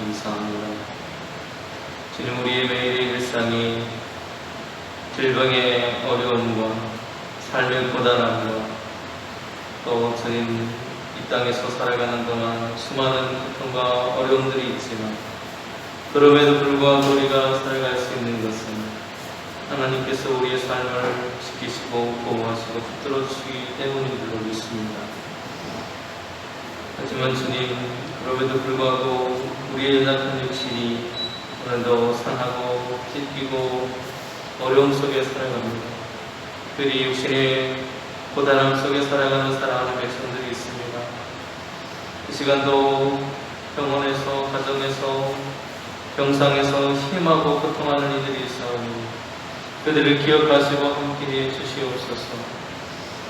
감사합니다. 주님, 우리의 매일의 일상이 질병의 어려움과 삶의 고단함과 또 주님 이 땅에서 살아가는 동안 수많은 고통과 어려움들이 있지만 그럼에도 불구하고 우리가 살아갈 수 있는 것은 하나님께서 우리의 삶을 지키시고 보호하시고 붙들어 주시기 때문인 줄로 믿습니다. 하지만 주님, 그럼에도 불구하고 우리의 연약한 육신이 오늘도 상하고 찢기고 어려움 속에 살아갑니다. 특별히 육신의 고단함 속에 살아가는 사랑하는 백성들이 있습니다. 이 시간도 병원에서, 가정에서, 병상에서 힘하고 고통하는 이들이 있사오니 그들을 기억하시고 함께해 주시옵소서.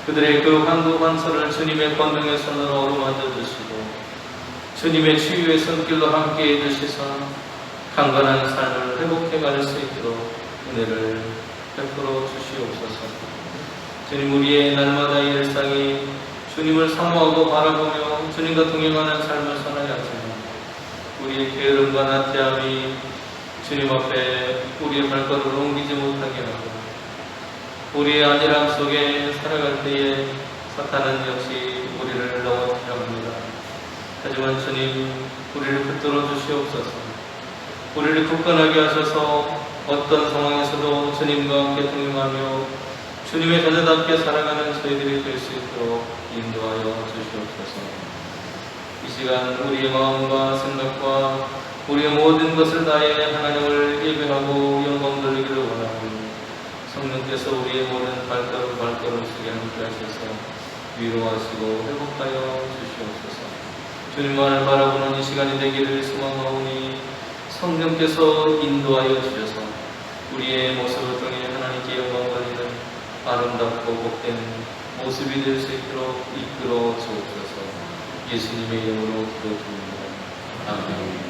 그들의 그 환구환설을 주님의 권능의 손으로 어루만져 주시고 주님의 치유의 손길로 함께해 주시사 강건한 삶을 회복해 갈 수 있도록 은혜를 베풀어 주시옵소서. 주님, 우리의 날마다의 일상이 주님을 사모하고 바라보며 주님과 동행하는 삶을 살아야 하지만 우리의 게으름과 나태함이 주님 앞에 우리의 발걸음을 옮기지 못하게 하고 우리의 안일함 속에 살아갈 때에 사탄은 역시 우리를 넘어뜨려 합니다. 하지만 주님, 우리를 붙들어 주시옵소서. 우리를 굳건하게 하셔서 어떤 상황에서도 주님과 함께 동행하며 주님의 자녀답게 살아가는 저희들이 될 수 있도록 인도하여 주시옵소서. 이 시간 우리의 마음과 생각과 우리의 모든 것을 다해 하나님을 예배하고 영광 돌리기를 원하오니 성령께서 우리의 모든 발걸음 속에 함께 하셔서 위로하시고 회복하여 주시옵소서. 주님만을 바라보는 이 시간이 되기를 소망하오니 성령께서 인도하여 주셔서 우리의 모습을 통해 하나님께 영광 돌리는 아름답고 복된 모습이 될 수 있도록 이끌어 주옵소서. 예수님의 이름으로 기도드립니다. 아멘.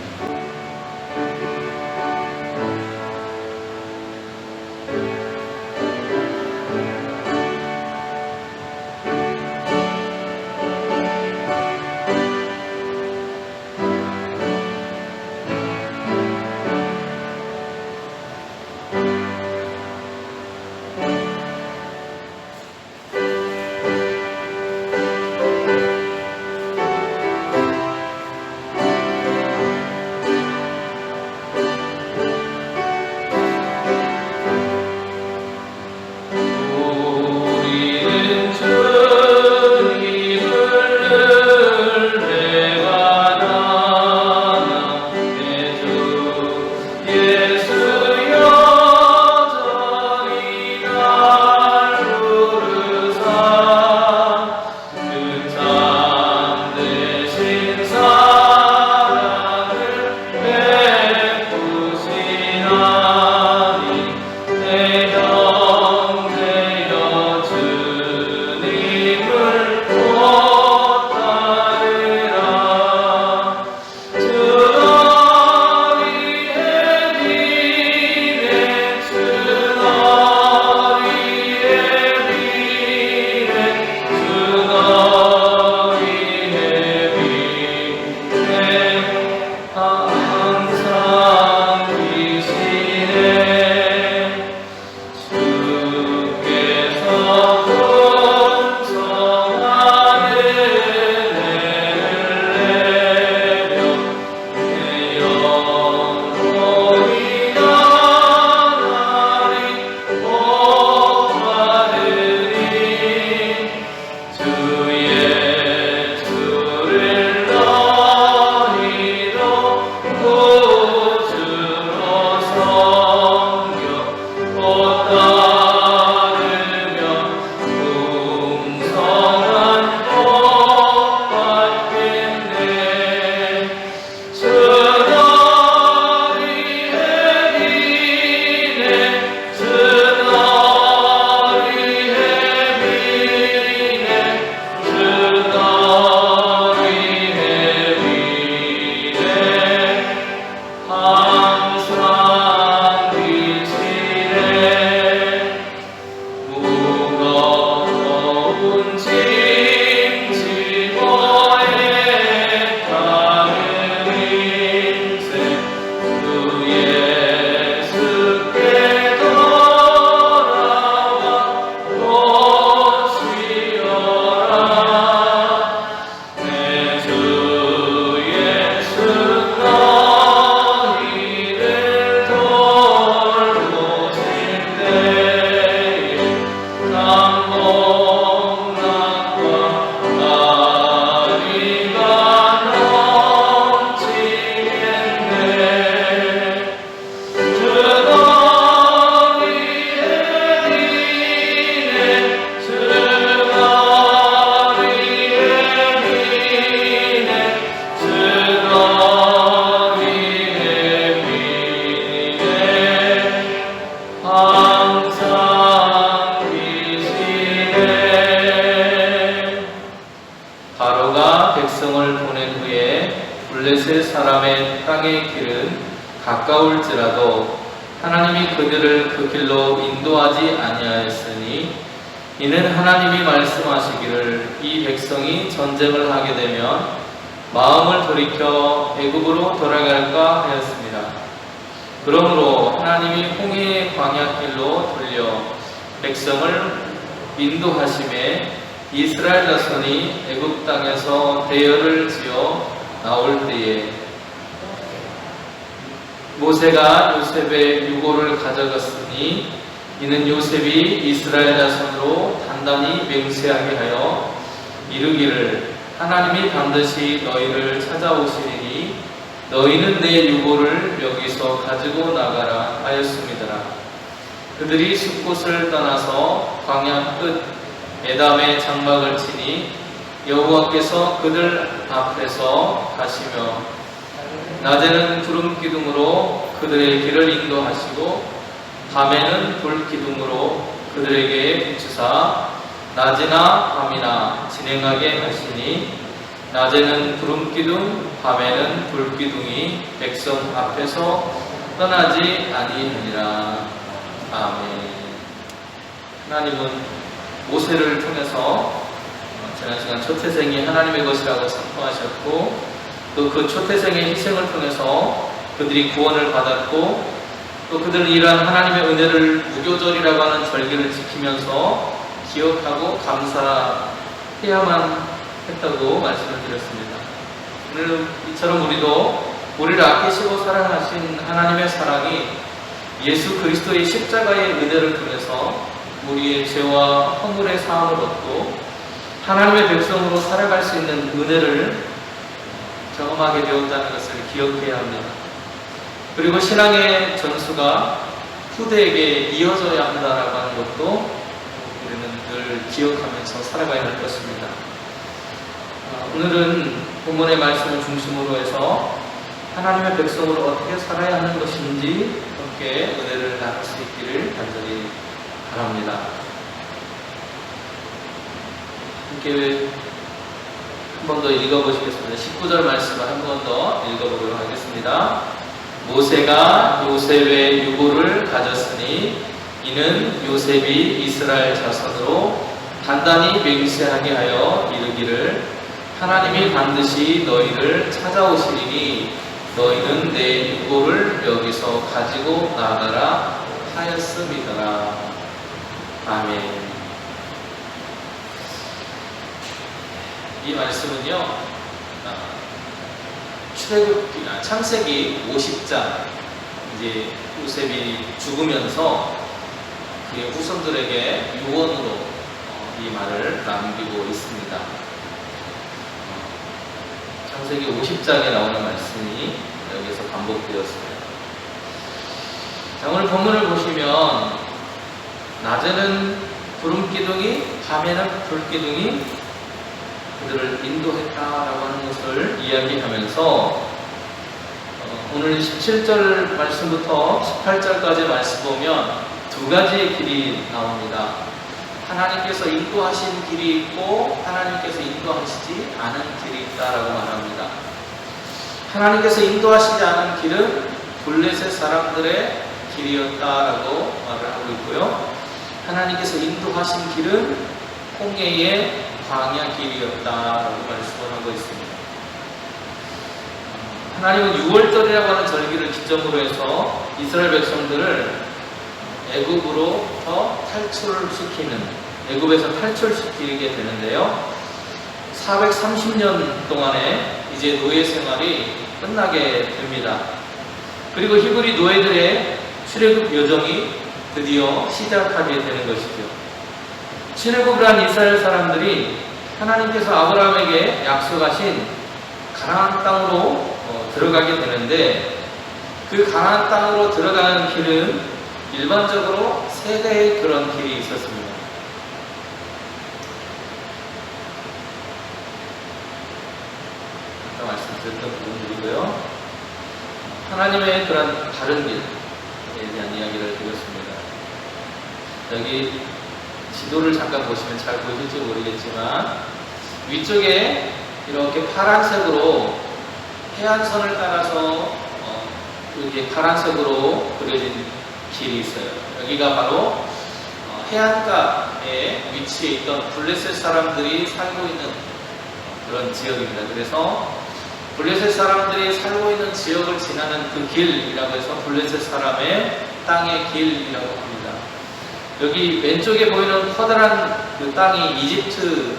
사람의 땅의 길은 가까울지라도 하나님이 그들을 그 길로 인도하지 아니하였으니 이는 하나님이 말씀하시기를 이 백성이 전쟁을 하게 되면 마음을 돌이켜 애굽으로 돌아갈까 하였습니다. 그러므로 하나님이 홍해의 광야길로 돌려 백성을 인도하심에 이스라엘 자손이 애굽 땅에서 대열을 지어 나올 때에 모세가 요셉의 유고를 가져갔으니 이는 요셉이 이스라엘 자손으로 단단히 맹세하게 하여 이르기를 하나님이 반드시 너희를 찾아오시리니 너희는 내 유고를 여기서 가지고 나가라 하였음이더라. 그들이 숲곳을 떠나서 광야 끝 에담에 장막을 치니 여호와께서 그들 앞에서 가시며 낮에는 구름 기둥으로 그들의 길을 인도하시고 밤에는 불 기둥으로 그들에게 비추사 낮이나 밤이나 진행하게 하시니 낮에는 구름 기둥 밤에는 불 기둥이 백성 앞에서 떠나지 아니하니라. 아멘. 하나님은 모세를 통해서 지난 시간 초태생이 하나님의 것이라고 선포하셨고 또 그 초태생의 희생을 통해서 그들이 구원을 받았고 또 그들은 이러한 하나님의 은혜를 무교절이라고 하는 절기를 지키면서 기억하고 감사해야만 했다고 말씀을 드렸습니다. 오늘 이처럼 우리도 우리를 아끼시고 사랑하신 하나님의 사랑이 예수 그리스도의 십자가의 은혜를 통해서 우리의 죄와 허물의 사함을 얻고 하나님의 백성으로 살아갈 수 있는 은혜를 경험하게 되었다는 것을 기억해야 합니다. 그리고 신앙의 전수가 후대에게 이어져야 한다라고 하는 것도 우리는 늘 기억하면서 살아가야 할 것입니다. 오늘은 본문의 말씀을 중심으로 해서 하나님의 백성으로 어떻게 살아야 하는 것인지 함께 은혜를 나눌 수 있기를 간절히 바랍니다. 함께 한 번 더 읽어보시겠습니다. 19절 말씀을 한 번 더 읽어보도록 하겠습니다. 모세가 요셉의 유고를 가졌으니 이는 요셉이 이스라엘 자손으로 단단히 맹세하게 하여 이르기를 하나님이 반드시 너희를 찾아오시리니 너희는 내 유고를 여기서 가지고 나가라 하였음이더라. 아멘. 이 말씀은요, 창세기 50장, 이제 요셉이 죽으면서 그의 후손들에게 유언으로 이 말을 남기고 있습니다. 창세기 50장에 나오는 말씀이 여기서 반복되었습니다. 자, 오늘 본문을 보시면 낮에는 구름 기둥이, 밤에는 불 기둥이 그들을 인도했다라고 하는 것을 이야기하면서 오늘 17절 말씀부터 18절까지 말씀 보면 두 가지의 길이 나옵니다. 하나님께서 인도하신 길이 있고 하나님께서 인도하시지 않은 길이 있다라고 말합니다. 하나님께서 인도하시지 않은 길은 블레셋 사람들의 길이었다라고 말을 하고 있고요. 하나님께서 인도하신 길은 홍해의 광야 길이었다라고 말씀을 하고 있습니다. 하나님은 6월절이라고 하는 절기를 기점으로 해서 이스라엘 백성들을 애굽으로부터 탈출시키는, 애굽에서 탈출시키게 되는데요. 430년 동안에 이제 노예 생활이 끝나게 됩니다. 그리고 히브리 노예들의 출애굽 여정이 드디어 시작하게 되는 것이죠. 출애굽을 한 이스라엘 사람들이 하나님께서 아브라함에게 약속하신 가나안 땅으로 들어가게 되는데 그 가나안 땅으로 들어가는 길은 일반적으로 세 대의 그런 길이 있었습니다. 아까 말씀드렸던 부분들이고요. 하나님의 그런 다른 길에 대한 이야기를 드렸습니다. 여기 지도를 잠깐 보시면 잘 보이실지 모르겠지만 위쪽에 이렇게 파란색으로 해안선을 따라서 이렇게 파란색으로 그려진 길이 있어요. 여기가 바로 해안가에 위치해 있던 블레셋 사람들이 살고 있는 그런 지역입니다. 그래서 블레셋 사람들이 살고 있는 지역을 지나는 그 길이라고 해서 블레셋 사람의 땅의 길이라고 합니다. 여기 왼쪽에 보이는 커다란 그 땅이 이집트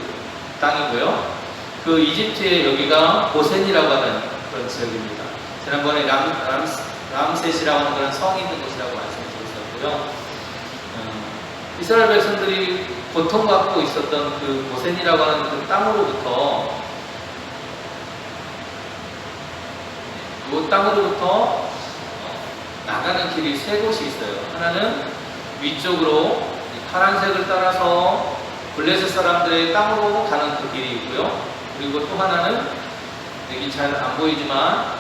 땅이고요. 그 이집트의 여기가 고센이라고 하는 그런 지역입니다. 지난번에 람셋이라고 하는 그런 성이 있는 곳이라고 말씀드렸었고요. 이스라엘 백성들이 고통받고 있었던 그 고센이라고 하는 그 땅으로부터 나가는 길이 세 곳이 있어요. 하나는 위쪽으로 파란색을 따라서 블레셋 사람들의 땅으로 가는 그 길이 있고요. 그리고 또 하나는 여기 잘 안 보이지만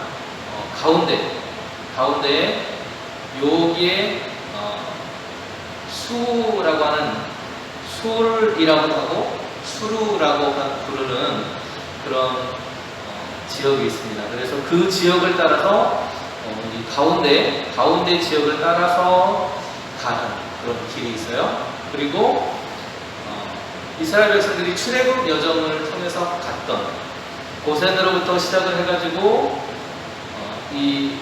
가운데 여기에 수라고 하는 술이라고 하고 수루라고 부르는 그런 지역이 있습니다. 그래서 그 지역을 따라서 이 가운데 지역을 따라서 가는 그런 길이 있어요. 그리고 이스라엘 백성들이 출애굽 여정을 통해서 갔던 고센으로부터 시작을 해가지고 이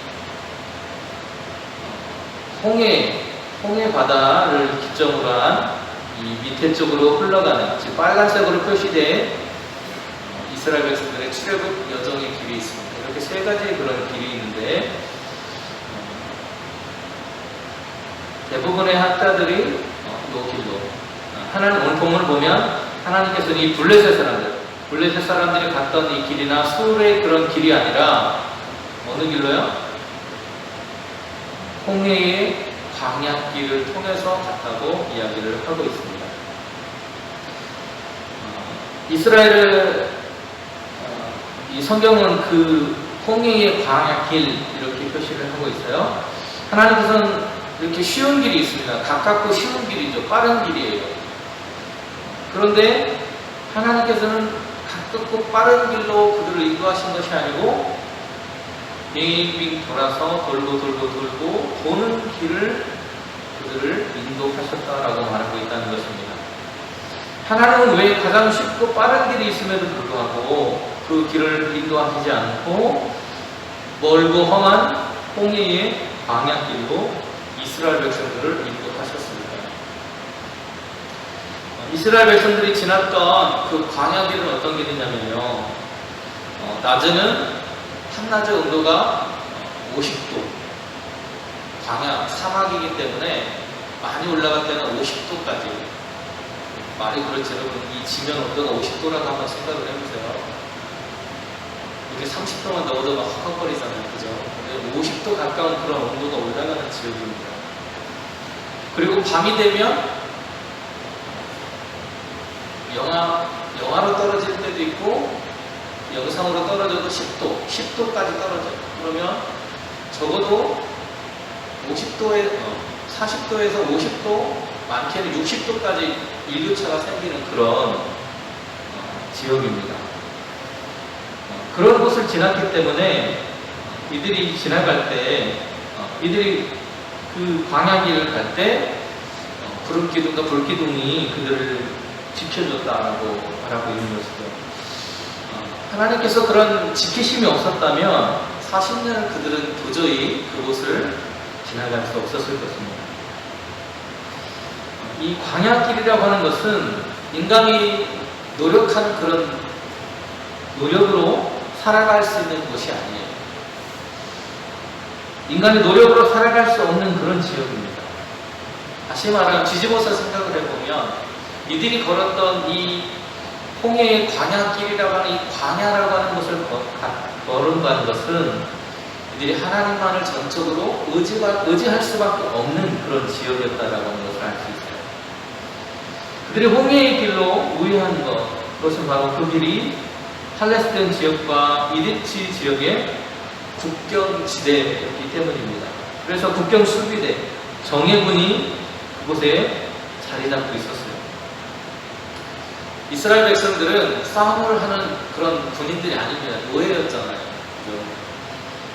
홍해 바다를 기점으로 한 이 밑에 쪽으로 흘러가는 지금 빨간색으로 표시된 이스라엘 백성들의 출애굽 여정의 길이 있습니다. 이렇게 세 가지 그런 길이 있는데 대부분의 학자들이 이 길로 하나님 오늘 본문을 보면 하나님께서는 이 블레셋 사람들이 갔던 이 길이나 술의 그런 길이 아니라 어느 길로요? 홍해의 광야길을 통해서 갔다고 이야기를 하고 있습니다. 이스라엘을 이 성경은 그 홍해의 광야길 이렇게 표시를 하고 있어요. 하나님께서는 이렇게 쉬운 길이 있습니다. 가깝고 쉬운 길이죠. 빠른 길이에요. 그런데 하나님께서는 가깝고 빠른 길로 그들을 인도하신 것이 아니고 빙빙 돌아서 돌고 도는 길을 그들을 인도하셨다라고 말하고 있다는 것입니다. 하나님은 왜 가장 쉽고 빠른 길이 있음에도 불구하고 그 길을 인도하시지 않고 멀고 험한 홍해의 광야길로 이스라엘 백성들을 인도하셨습니다. 이스라엘 백성들이 지났던 그 광야길은 어떤 길이냐면요. 낮에는 한낮의 온도가 50도, 광야, 사막이기 때문에 많이 올라갈 때는 50도까지. 말이 그렇죠. 여러분, 이 지면 온도가 50도라고 한번 생각을 해보세요. 이게 30도만 넣어도 막 헉헉거리잖아요. 그죠? 근데 50도 가까운 그런 온도가 올라가는 지역입니다. 그리고 밤이 되면 영하로 떨어질 때도 있고 영상으로 떨어져도 10도까지 떨어져요. 그러면 적어도 40도에서 50도, 많게는 60도까지 일교차가 생기는 그런 지역입니다. 그런 곳을 지났기 때문에 이들이 지나갈 때, 이들이 그 광야길을 갈 때 구름기둥과 불기둥이 그들을 지켜줬다라고 말하고 있는 것이죠. 하나님께서 그런 지키심이 없었다면 40년을 그들은 도저히 그곳을 지나갈 수 없었을 것입니다. 이 광야길이라고 하는 것은 인간이 노력한 그런 노력으로 살아갈 수 있는 곳이 아니에요. 인간이 노력으로 살아갈 수 없는 그런 지역입니다. 다시 말하면 뒤집어서 생각을 해보면 이들이 걸었던 이 홍해의 광야길이라고 하는 이 광야라고 하는 것을 걸은다는 것은 이들이 하나님만을 전적으로 의지할 수밖에 없는 그런 지역이었다라고 하는 것을 알 수 있어요. 그들이 홍해의 길로 우회한 그것은 바로 그 길이 팔레스타인 지역과 이집트 지역의 국경지대였기 때문입니다. 그래서 국경 수비대, 정예군이 그곳에 자리 잡고 있었어요. 이스라엘 백성들은 싸움을 하는 그런 군인들이 아닙니다. 노예였잖아요.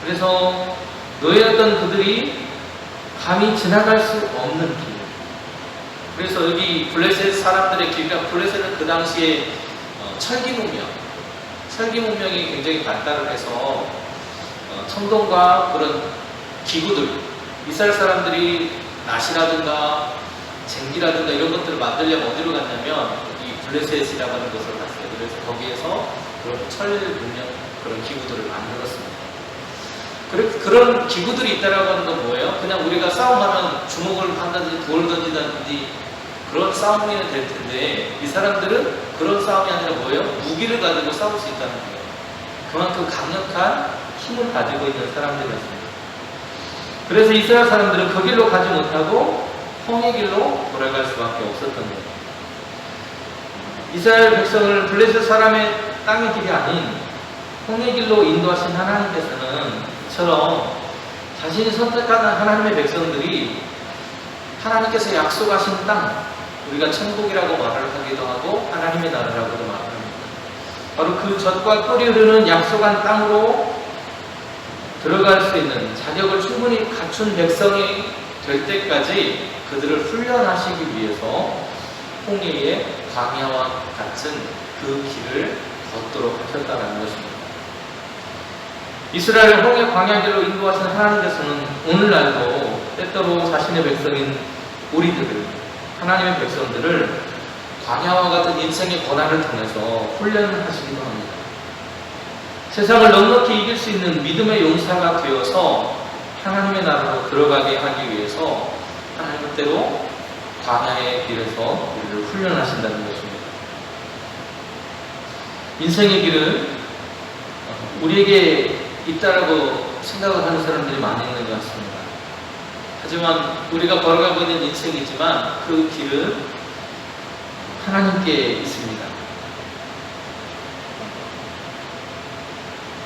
그래서 노예였던 그들이 감히 지나갈 수 없는 길. 그래서 여기 블레셋 사람들의 길, 그러니까 블레셋은 그 당시에 철기 문명이 굉장히 발달을 해서 청동과 그런 기구들, 이스라엘 사람들이 낫이라든가 쟁기라든가 이런 것들을 만들려면 어디로 갔냐면 이 블레셋이라고 하는 곳을 갔어요. 그래서 거기에서 그런 철 문명 그런 기구들을 만들었습니다. 그런 기구들이 있다라고 하는 건 뭐예요? 그냥 우리가 싸움하면 주먹을 한다든지 돌을 던지다든지 그런 싸움이 될 텐데 이 사람들은 그런 싸움이 아니라 뭐예요? 무기를 가지고 싸울 수 있다는 거예요. 그만큼 강력한 힘을 가지고 있는 사람들이었습니다. 그래서 이스라엘 사람들은 그 길로 가지 못하고 홍해 길로 돌아갈 수밖에 없었던 거예요. 이스라엘 백성을 블레셋 사람의 땅의 길이 아닌 홍해 길로 인도하신 하나님께서는 이처럼 자신이 선택하는 하나님의 백성들이 하나님께서 약속하신 땅, 우리가 천국이라고 말을 하기도 하고 하나님의 나라라고도 말을 합니다. 바로 그 젖과 꿀이 흐르는 약속한 땅으로 들어갈 수 있는 자격을 충분히 갖춘 백성이 될 때까지 그들을 훈련하시기 위해서 홍해의 광야와 같은 그 길을 걷도록 하셨다는 것입니다. 이스라엘 홍해 광야길로 인도하신 하나님께서는 오늘날도 때때로 자신의 백성인 우리들을, 하나님의 백성들을 광야와 같은 인생의 고난을 통해서 훈련하시기도 합니다. 세상을 넉넉히 이길 수 있는 믿음의 용사가 되어서 하나님의 나라로 들어가게 하기 위해서 하나님은 때로 광야의 길에서 우리를 훈련하신다는 것입니다. 인생의 길은 우리에게 있다라고 생각을 하는 사람들이 많이 있는 것 같습니다. 하지만 우리가 걸어가고 있는 인생이지만 그 길은 하나님께 있습니다.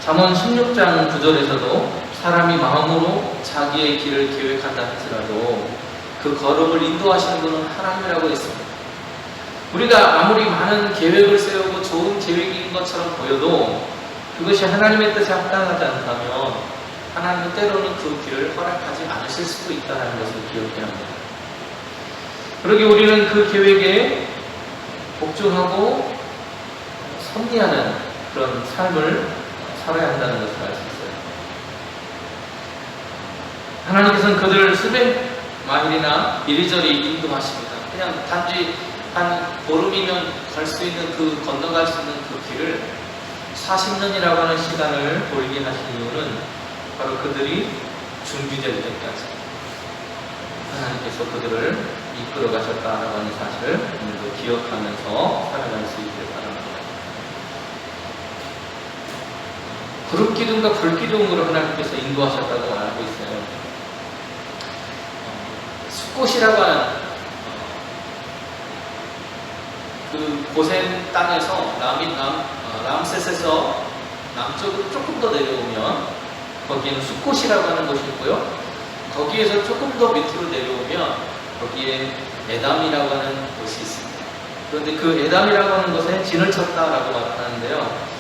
잠언 16장 9절에서도 사람이 마음으로 자기의 길을 계획한다 할지라도 그 걸음을 인도하시는 분은 하나님이라고 했습니다. 우리가 아무리 많은 계획을 세우고 좋은 계획인 것처럼 보여도 그것이 하나님의 뜻에 합당하지 않다면 하나님은 때로는 그 길을 허락하지 않으실 수도 있다는 것을 기억해야 합니다. 그러기 우리는 그 계획에 복종하고 섭리하는 그런 삶을 살아야 한다는 것을 알 수 있어요. 하나님께서는 그들을 수백 마일이나 이리저리 인도하십니다. 그냥 단지 한 보름이면 갈 수 있는 건너갈 수 있는 그 길을 40년이라고 하는 시간을 돌게 하신 이유는 바로 그들이 준비될 때까지 하나님께서 그들을 이끌어 가셨다라고 하는 사실을 오늘도 기억하면서 살아갈 수 있길 바랍니다. 구름 기둥과 불 기둥으로 하나님께서 인도하셨다고 알고 있어요. 숫꽃이라고 하는 그 고센 땅에서 람셋에서 남쪽으로 조금 더 내려오면 거기에는 숫꽃이라고 하는 곳이 있고요. 거기에서 조금 더 밑으로 내려오면 거기에 에담이라고 하는 곳이 있습니다. 그런데 그 에담이라고 하는 곳에 진을 쳤다라고 말하는데요.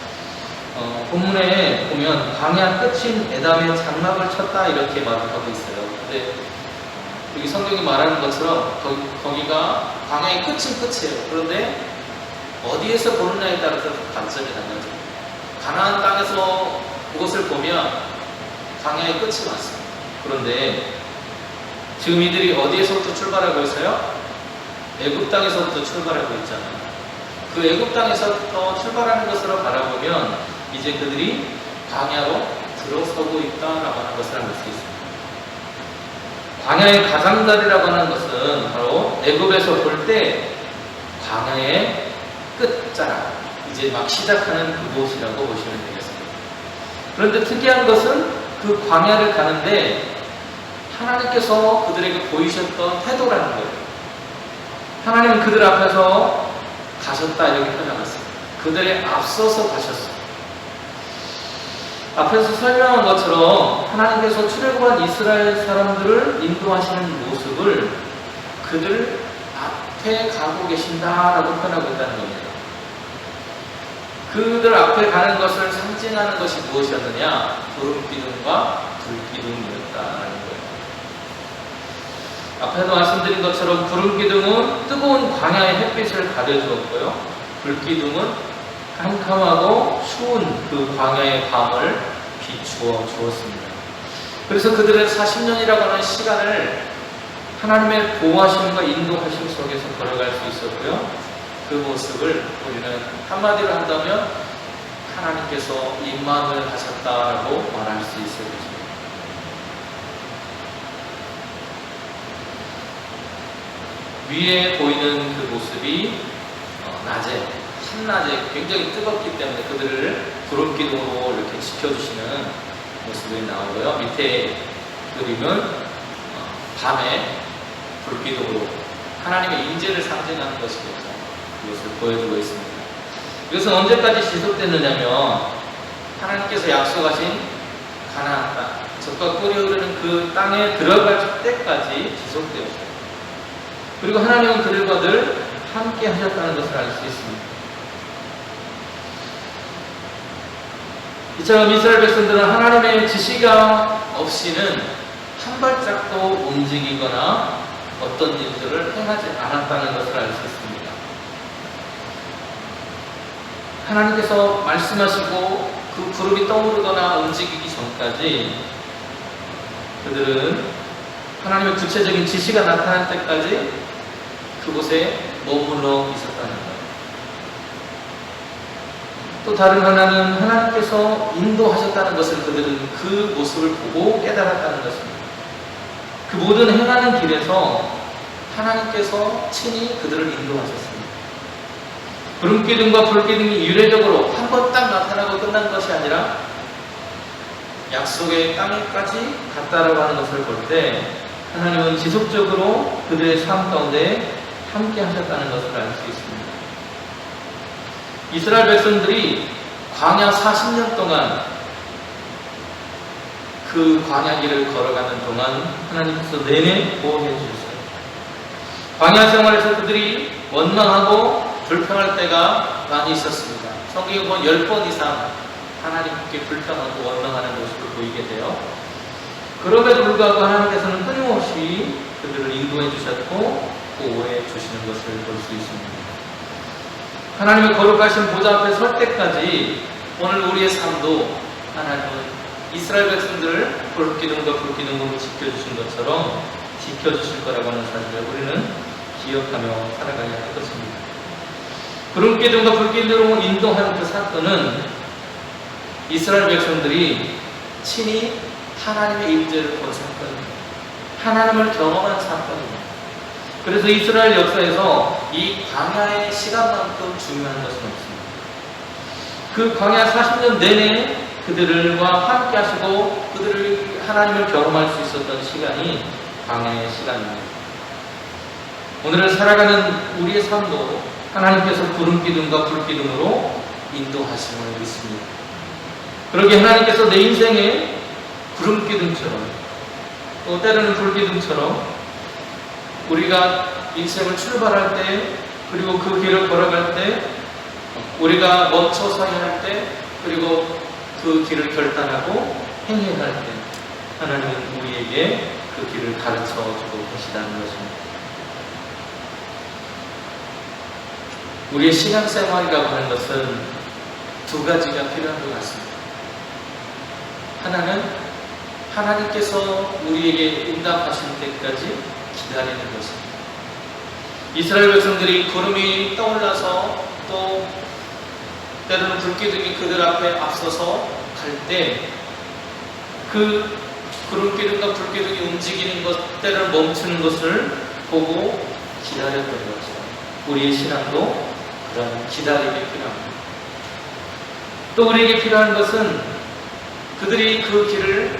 본문에 보면 광야 끝인 에담의 장막을 쳤다 이렇게 말을 하고 있어요. 근데 여기 성경이 말하는 것처럼 거기가 광야의 끝인 끝이에요. 그런데 어디에서 보느냐에 따라서 관점이 달라져요. 가나안 땅에서 그것을 보면 광야의 끝이 맞습니다. 그런데 지금 이들이 어디에서부터 출발하고 있어요? 애굽 땅에서부터 출발하고 있잖아요. 그 애굽 땅에서부터 출발하는 것으로 바라보면 이제 그들이 광야로 들어서고 있다라고 하는 것을 알 수 있습니다. 광야의 가장자리라고 하는 것은 바로 애굽에서 볼 때 광야의 끝자락, 이제 막 시작하는 그곳이라고 보시면 되겠습니다. 그런데 특이한 것은 그 광야를 가는데 하나님께서 그들에게 보이셨던 태도라는 거예요. 하나님은 그들 앞에서 가셨다 이렇게 표현하셨습니다. 그들의 앞서서 가셨어요. 앞에서 설명한 것처럼 하나님께서 출애굽한 이스라엘 사람들을 인도하시는 모습을 그들 앞에 가고 계신다라고 표현하고 있다는 겁니다. 그들 앞에 가는 것을 상징하는 것이 무엇이었느냐? 구름기둥과 불기둥이었다는 거예요. 앞에도 말씀드린 것처럼 구름기둥은 뜨거운 광야의 햇빛을 가려주었고요. 불기둥은 캄캄하고 추운 그 광야의 밤을 비추어 주었습니다. 그래서 그들은 40년이라고 하는 시간을 하나님의 보호하심과 인도하심 속에서 걸어갈 수 있었고요. 그 모습을 우리는 한마디로 한다면 하나님께서 임만을 하셨다라고 말할 수 있을 것입니다. 위에 보이는 그 모습이 낮에, 한낮에 굉장히 뜨겁기 때문에 그들을 구름기둥으로 이렇게 지켜주시는 모습이 나오고요. 밑에 그림은 밤에 불기둥으로 하나님의 인재를 상징하는 것이겠죠. 이것을 보여주고 있습니다. 이것은 언제까지 지속됐느냐면 하나님께서 약속하신 가나안 땅, 젖과 꿀이 흐르는 그 땅에 들어갈 때까지 지속되었어요. 그리고 하나님은 그들과 늘 함께 하셨다는 것을 알 수 있습니다. 이처럼 이스라엘 백성들은 하나님의 지시가 없이는 한 발짝도 움직이거나 어떤 일들을 행하지 않았다는 것을 알 수 있습니다. 하나님께서 말씀하시고 그 구름이 떠오르거나 움직이기 전까지 그들은 하나님의 구체적인 지시가 나타날 때까지 그곳에 머물러 있었다는 것. 또 다른 하나는 하나님께서 인도하셨다는 것을 그들은 그 모습을 보고 깨달았다는 것입니다. 그 모든 행하는 길에서 하나님께서 친히 그들을 인도하셨습니다. 구름기둥과 불기둥이 유례적으로 한 번 딱 나타나고 끝난 것이 아니라 약속의 땅에까지 갔다라고 하는 것을 볼 때 하나님은 지속적으로 그들의 삶 가운데 함께 하셨다는 것을 알 수 있습니다. 이스라엘 백성들이 광야 40년 동안 그 광야 길을 걸어가는 동안 하나님께서 내내 보호해 주셨어요. 광야 생활에서 그들이 원망하고 불평할 때가 많이 있었습니다. 성경에 보면 10번 이상 하나님께 불평하고 원망하는 모습을 보이게 돼요. 그럼에도 불구하고 하나님께서는 끊임없이 그들을 인도해 주셨고 보호해 주시는 것을 볼 수 있습니다. 하나님의 거룩하신 보좌 앞에 설 때까지 오늘 우리의 삶도 하나님은 이스라엘 백성들을 불기둥과 불기둥으로 지켜주신 것처럼 지켜주실 거라고 하는 사실을 우리는 기억하며 살아가야 할 것입니다. 구름기둥과 불기둥으로 인도한 그 사건은 이스라엘 백성들이 친히 하나님의 임재를 본 사건입니다. 하나님을 경험한 사건입니다. 그래서 이스라엘 역사에서 이 광야의 시간만큼 중요한 것은 없습니다. 그 광야 40년 내내 그들과 함께 하시고 그들을 하나님을 경험할 수 있었던 시간이 광야의 시간입니다. 오늘을 살아가는 우리의 삶도 하나님께서 구름기둥과 불기둥으로 인도하심을 믿습니다. 그러기에 하나님께서 내 인생에 구름기둥처럼 또 때로는 불기둥처럼 우리가 인생을 출발할 때 그리고 그 길을 걸어갈 때 우리가 멈춰 서야 할 때 그리고 그 길을 결단하고 행해야 할 때 하나님은 우리에게 그 길을 가르쳐 주고 계시다는 것입니다. 우리의 신앙생활이라고 하는 것은 두 가지가 필요한 것 같습니다. 하나는 하나님께서 우리에게 응답하실 때까지 기다리는 것입니다. 이스라엘 백성들이 구름이 떠올라서 또 때로는 불기둥이 그들 앞에 앞서서 갈 때 그 구름기둥과 불기둥이 움직이는 것, 때로는 멈추는 것을 보고 기다렸던 거죠. 우리의 신앙도 그런 기다림이 필요합니다. 또 우리에게 필요한 것은 그들이 그 길을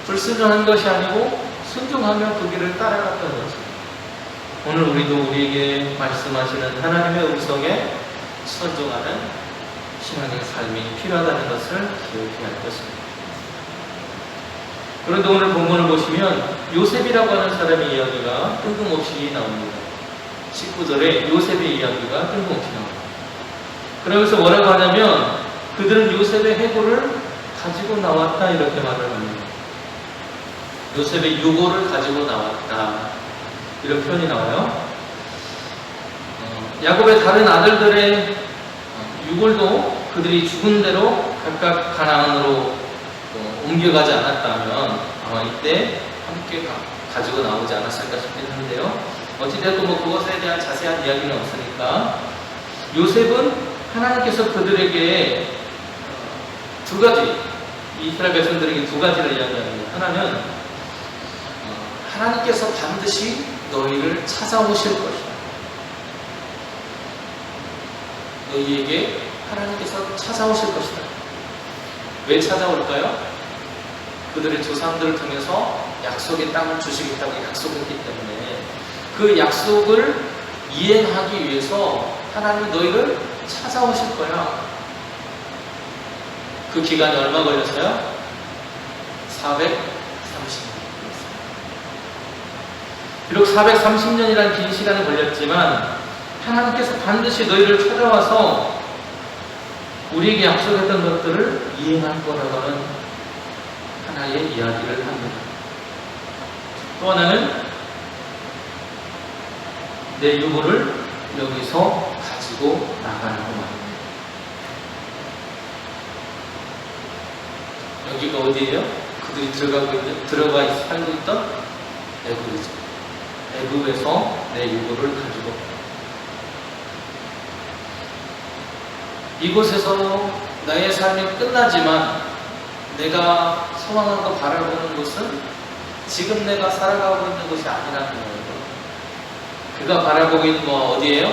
불순종한 것이 아니고 순종하며 그 길을 따라갔던 거죠. 오늘 우리도 우리에게 말씀하시는 하나님의 음성에 순종하는 신앙의 삶이 필요하다는 것을 기억해야 할 것입니다. 그런데 오늘 본문을 보시면 요셉이라고 하는 사람의 이야기가 뜬금없이 나옵니다. 19절에 요셉의 이야기가 뜬금없이 나옵니다. 그러면서 뭐라고 하냐면 그들은 요셉의 해골을 가지고 나왔다 이렇게 말을 합니다. 요셉의 유골을 가지고 나왔다 이런 표현이 나와요. 야곱의 다른 아들들의 유골도 그들이 죽은 대로 각각 가나안으로 옮겨가지 않았다면 아마 이때 함께 가지고 나오지 않았을까 싶긴 한데요. 어찌되었든 그것에 대한 자세한 이야기는 없으니까 요셉은 하나님께서 그들에게 두 가지, 이스라엘 백성들에게 두 가지를 이야기합니다. 하나는 하나님께서 반드시 너희를 찾아오실 것이다. 너희에게 하나님께서 찾아오실 것이다. 왜 찾아올까요? 그들의 조상들을 통해서 약속의 땅을 주시겠다고 약속했기 때문에 그 약속을 이행하기 위해서 하나님이 너희를 찾아오실 거야. 그 기간이 얼마 걸렸어요? 430년 걸렸어요. 비록 430년이라는 긴 시간이 걸렸지만 하나님께서 반드시 너희를 찾아와서 우리에게 약속했던 것들을 이행할 거라고 하는 하나의 이야기를 합니다. 또 하나는 내 유물을 여기서 가지고 나가라고 말합니다. 여기가 어디예요? 그들이 들어가 살고 있던 애굽이죠. 애굽에서 내 유물을 가지고 이곳에서 나의 삶이 끝나지만 내가 소망하고 바라보는 곳은 지금 내가 살아가고 있는 곳이 아니라는 거예요. 그가 바라보고 있는 건 어디예요?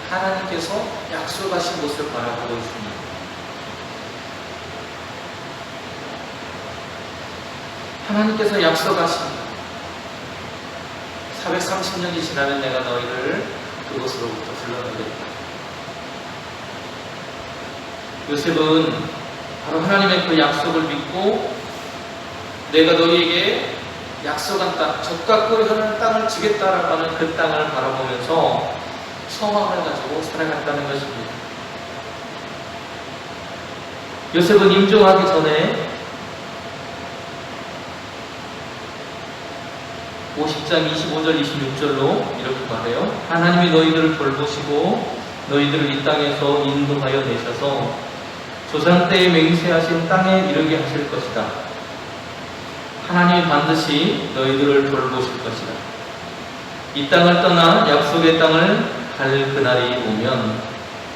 하나님께서 약속하신 곳을 바라보고 있습니다. 하나님께서 약속하신 430년이 지나면 내가 너희를 그곳으로부터 불러내겠다. 요셉은 바로 하나님의 그 약속을 믿고 내가 너희에게 약속한 땅, 젖과 꿀이 흐르는 땅을 주겠다라고 하는 그 땅을 바라보면서 소망을 가지고 살아갔다는 것입니다. 요셉은 임종하기 전에 50장 25절 26절로 이렇게 말해요. 하나님이 너희들을 돌보시고 너희들을 이 땅에서 인도하여 내셔서 조상 때에 맹세하신 땅에 이르게 하실 것이다. 하나님이 반드시 너희들을 돌보실 것이다. 이 땅을 떠나 약속의 땅을 갈 그날이 오면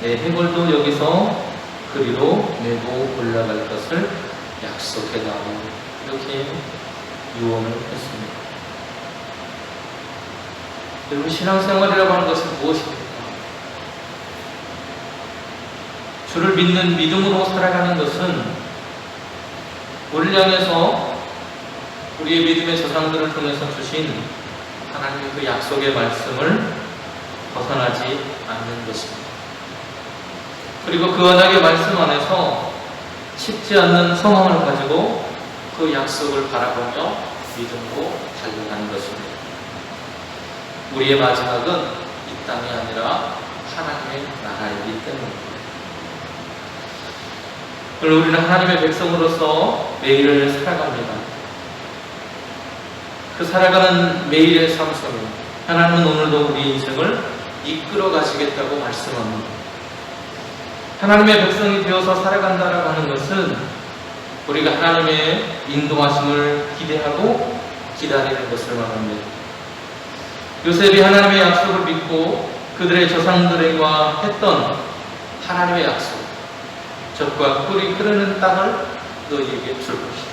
내 해골도 여기서 그리로 메고 올라갈 것을 약속해다오. 이렇게 유언을 했습니다. 여러분, 신앙생활이라고 하는 것은 무엇입니까? 주를 믿는 믿음으로 살아가는 것은 우리를 향해서 우리의 믿음의 조상들을 통해서 주신 하나님의 그 약속의 말씀을 벗어나지 않는 것입니다. 그리고 그 언약의 말씀 안에서 식지 않는 소망을 가지고 그 약속을 바라보며 믿음으로 달려가는 것입니다. 우리의 마지막은 이 땅이 아니라 하나님의 나라이기 때문입니다. 우리는 하나님의 백성으로서 매일을 살아갑니다. 그 살아가는 매일의 삶 속에 하나님은 오늘도 우리 인생을 이끌어 가시겠다고 말씀합니다. 하나님의 백성이 되어서 살아간다라고 하는 것은 우리가 하나님의 인도하심을 기대하고 기다리는 것을 말합니다. 요셉이 하나님의 약속을 믿고 그들의 조상들과 했던 하나님의 약속, 젖과 꿀이 흐르는 땅을 너희에게 줄 것이다.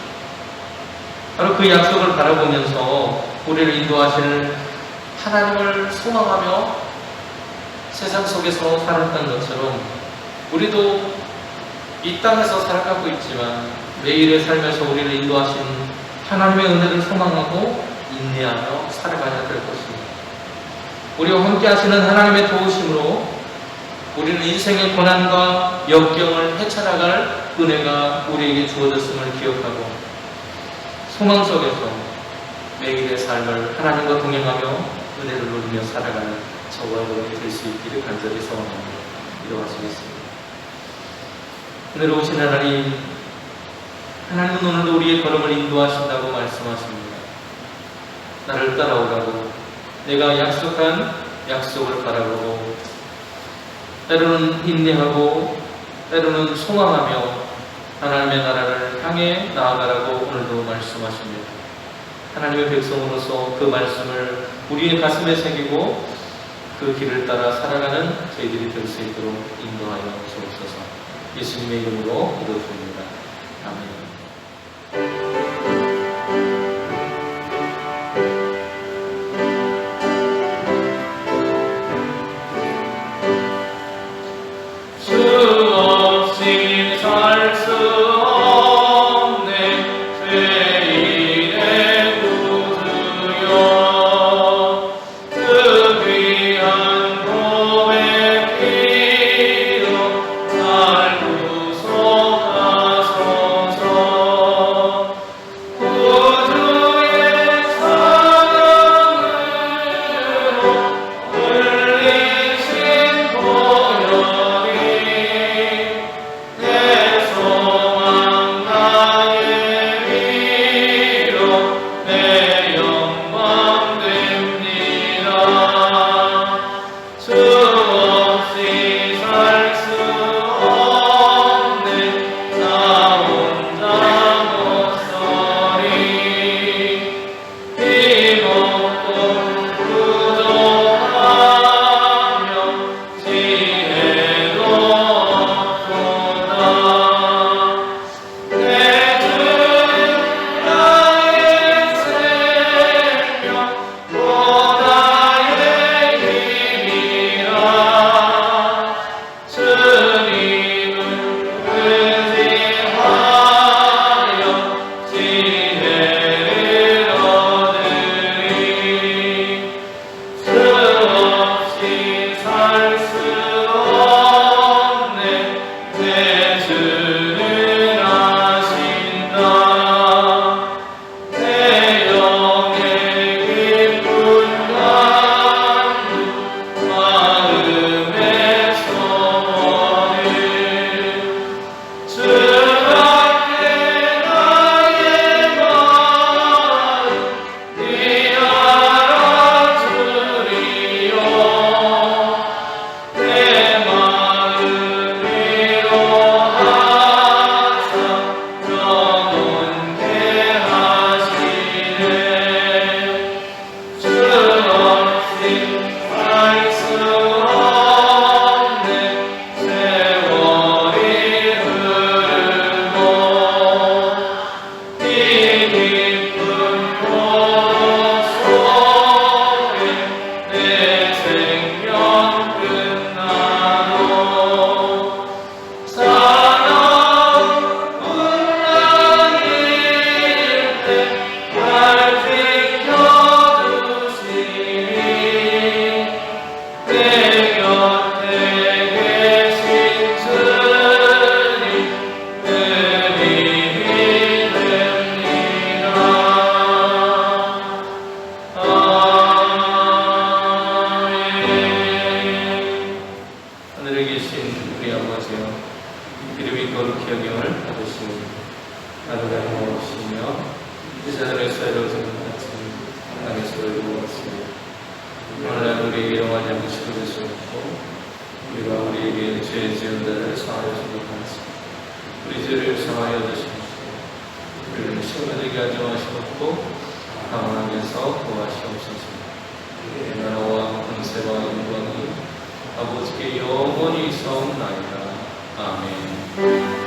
바로 그 약속을 바라보면서 우리를 인도하실 하나님을 소망하며 세상 속에서 살았던 것처럼 우리도 이 땅에서 살아가고 있지만 매일의 삶에서 우리를 인도하신 하나님의 은혜를 소망하고 인내하며 살아가야 될 것입니다. 우리와 함께 하시는 하나님의 도우심으로 우리는 인생의 고난과 역경을 헤쳐나갈 은혜가 우리에게 주어졌음을 기억하고 소망 속에서 매일의 삶을 하나님과 동행하며 은혜를 누리며 살아가는 저와 여러분이 될 수 있기를 간절히 소원합니다. 기도하시겠습니다. 은혜로우신 하나님, 하나님은 오늘도 우리의 걸음을 인도하신다고 말씀하십니다. 나를 따라오라고, 내가 약속한 약속을 바라보고, 때로는 인내하고 때로는 소망하며 하나님의 나라를 향해 나아가라고 오늘도 말씀하십니다. 하나님의 백성으로서 그 말씀을 우리의 가슴에 새기고 그 길을 따라 살아가는 저희들이 될 수 있도록 인도하여 주옵소서. 예수님의 이름으로 기도드립니다. 아멘. 우리 죄를 사하여 주시옵소서. 우리를 시험에 들게 하지 마시옵고 다만 악에서 구하시옵소서. 나라와 권세와 영광이 아버지께 영원히 있사옵나이다. 아멘.